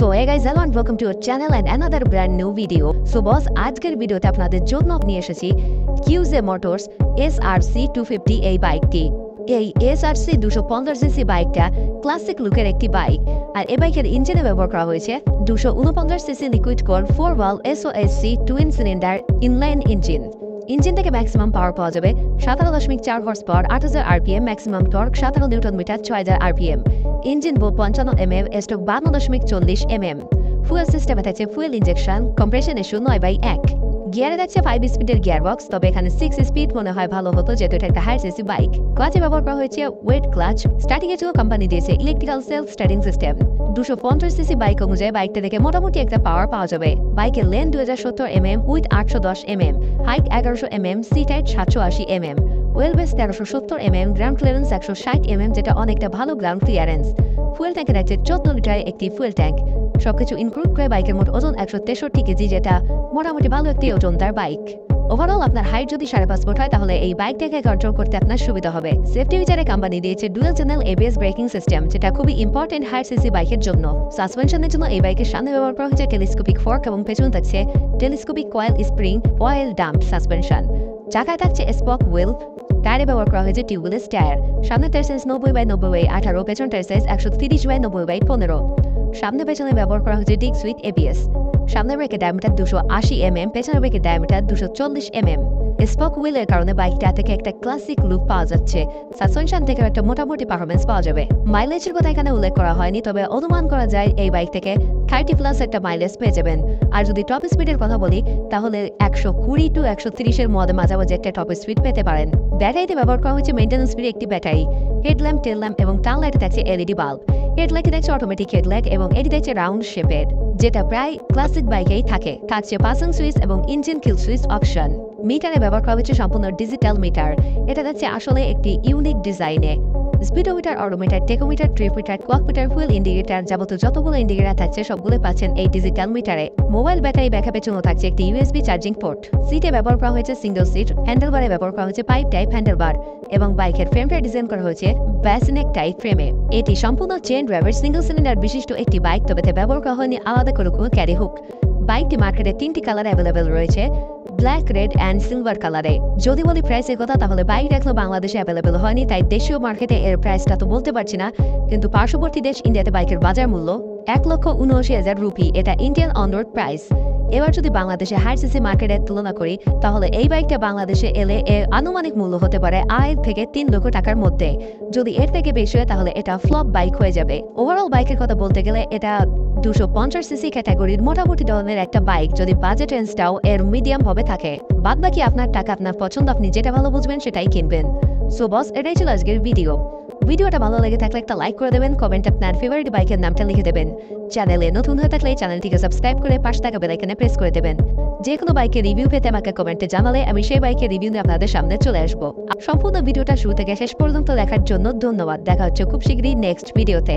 So hey guys, hello and welcome to our channel and another brand new video. So boss, আজকের ভিডিওতে আপনাদের জন্য নিয়ে এসেছি QZ Motors SRC 250 এই বাইকটি। এই SRC 215cc বাইকটা ক্লাসিক লুকের একটি বাইক আর এই বাইকের ইঞ্জিনে ব্যবহার করা হয়েছে 249cc liquid cold 4 valve SOHC twin cylinder inline engine. Engine থেকে ম্যাক্সিমাম পাওয়ার পাওয়া যাবে 17.4 horse power 8000 rpm, maximum torque 17 newton metre 6000 rpm। Engine bolt 55 mm, stroke 52.40 mm। Fuel সিস্টেমে থাকছে ফুয়েল ইনজেকশন, কম্প্রেশন ইস্যু 9/1। গিয়ারে থাকছে 5 স্পিডের গিয়ার বক্স, তবে এখানে 6 স্পিড মনে হয় ভালো হতো যেহেতু এটা একটা হাই সিসি বাইক। ক্লাচে ব্যবহার করা হয়েছে ওয়েট ক্লাচ। স্টার্টিং এর জন্য কোম্পানি দিয়েছে electrical self starting system. 250cc bike অনুযায়ী বাইকটা থেকে মোটামুটি একটা পাওয়ার পাওয়া যাবে। বাইকের length 2070 mm width 810 mm, height 1100 mm, seat height 780 mm, wheel base 1370 mm, ground clearance 160 mm, যেটা অনেকটা ভালো গ্রাউন্ড ক্লিয়ারেন্স। ফুয়েল ট্যাঙ্কে রাখছে 14 লিটারের একটি ফুয়েল ট্যাঙ্ক। সবকিছু ইনক্লুড করে বাইকের মোট ওজন 163 কেজি, যেটা মোটামুটি ভালো একটি ওজনদার বাইক। ওভারঅল আপনার হাইট যদি 5.5 ফুট হয় তাহলে এই বাইকটাকে কন্ট্রোল করতে আপনার সুবিধা হবে। সেফটি ফিচারে কোম্পানি দিয়েছে dual channel ABS braking system, যেটা খুবই ইম্পর্টেন্ট হাই সিসি বাইকের জন্য। সাসপেনশনের জন্য এই বাইকের সামনে ব্যবহার করা হয়েছে টেলিস্কোপিক ফর্ক এবং পেছনে থাকছে telescopic coil spring oil dump suspension. চাকায় থাকছে স্পক হুইল। টায়ারে ব্যবহার করা হয়েছে টিউবলেস টায়ার। সামনে টায়ার সাইজ 90/90/18, পেছন টায়ার সাইজ 130/90/15। সামনে পেছনে ব্যবহার করা হয়েছে ডিস্ক সুইচ ABS। সামনে ব্রেকের ডায়ামিটার 280 mm, পেছনে ব্রেকের ডায়ামিটার 240 mm। স্পক হুইলের কারণে বাইকটা থেকে একটা ক্লাসিক লুক পাওয়া যাচ্ছে। সাসপেনশন থেকে একটা মোটামুটি পারফরমেন্স পাওয়া যাবে। মাইলেজের কথা এখানে উল্লেখ করা হয়নি, তবে অনুমান করা যায় এই বাইক থেকে 30+ একটা মাইলেজ পেয়ে যাবেন। আর যদি টপ স্পিডের কথা বলি তাহলে 120 to 130 এর মধ্যে মাঝামাঝি একটা টপ স্পিড পেতে পারেন। ব্যাটারিতে ব্যবহার করা হয়েছে মেইনটেন্যান্স ফ্রি একটি ব্যাটারি। হেডল্যাম্প, টেল ল্যাম্প এবং টার্ন লাইটে থাকছে LED বাল্ব। হেডলাইটে দেখছে অটোমেটিক হেডলাইট এবং এটি দেখছে রাউন্ড শেপের, যেটা প্রায় ক্লাসিক বাইকেই থাকে। থাকছে পাসিং সুইচ এবং ইঞ্জিন কিল সুইচ অপশন। মিটারে ব্যবহার করা হয়েছে সম্পূর্ণ ডিজিটাল মিটার। এটা দেখছে আসলে একটি ইউনিক ডিজাইনে। Speedometer, odometer, tachometer, tripmeter, clockmeter, fuel indicator, যাবতীয় যতগুলো ইন্ডিকেটার থাকছে সবগুলো পাচ্ছেন এই ডিজিটাল মিটারে। মোবাইল ব্যাটারি ব্যাকআপের জন্য থাকছে একটি USB চার্জিং পোর্ট। সিটে ব্যবহার করা হয়েছে সিঙ্গেল সিট। হ্যান্ডেলবারে ব্যবহার করা হয়েছে পাইপ টাইপ হ্যান্ডেলবার এবং বাইকের ফ্রেমটা ডিজাইন করা হয়েছে ব্যাসনেক টাইপ ফ্রেমে। এটি সম্পূর্ণ চেন ড্রাইভার সিঙ্গেল সিলিন্ডার বিশিষ্ট একটি বাইক, তবে ব্যবহার করা হয়নি আলাদা করে কোনো ক্যারি হুক। বাইকটি মার্কেটে 3টি কালার অ্যাভেলেবেল রয়েছে, ব্ল্যাক, রেড অ্যান্ড সিলভার কালারে। যদি বলি প্রাইসের কথা তাহলে বাইক এখনো বাংলাদেশে অ্যাভেলেবেল হয়নি, তাই দেশীয় মার্কেটে এর প্রাইসটা তো বলতে পারছি না, কিন্তু পার্শ্ববর্তী দেশ ইন্ডিয়াতে বাইকের বাজার মূল্য 1,79,000 রুপি। এটা ইন্ডিয়ান অন রোড প্রাইস। এবার যদি বাংলাদেশে হাই সিসি মার্কেটের তুলনা করি তাহলে এই বাইকটা বাংলাদেশে এলে এর আনুমানিক মূল্য হতে পারে 2 থেকে 3 লক্ষ টাকার মধ্যে। যদি এর থেকে বেশি হয় তাহলে এটা ফ্লপ বাইক হয়ে যাবে। ওভারঅল বাইকের কথা বলতে গেলে এটা 250cc ক্যাটাগরির মোটামুটি ধরনের একটা বাইক, যদি বাজেট রেঞ্জটাও এর মিডিয়াম ভাবে থাকে। বাদবাকি আপনার টাকা, আপনার পছন্দ, আপনি যেটা ভালো বুঝবেন সেটাই কিনবেন। সো বস, এটাই ছিল আজকের ভিডিওটা ভালো লেগে থাকলে একটা লাইক করে দেবেন, কমেন্ট আপনার ফেভারিট বাইকের নামটা লিখে দেবেন। চ্যানেলে নতুন হয়ে থাকলে চ্যানেলটিকে সাবস্ক্রাইব করে পাশে থাকা বেল আইকনে প্রেস করে দেবেন। যে কোনো বাইকের রিভিউ পেতে আমাকে কমেন্টে জানালে আমি সেই বাইকের রিভিউ নিয়ে আপনাদের সামনে চলে আসবো। সম্পূর্ণ ভিডিওটা শুরু থেকে শেষ পর্যন্ত দেখার জন্য ধন্যবাদ। দেখা হচ্ছে খুব শীঘ্রই নেক্সট ভিডিওতে।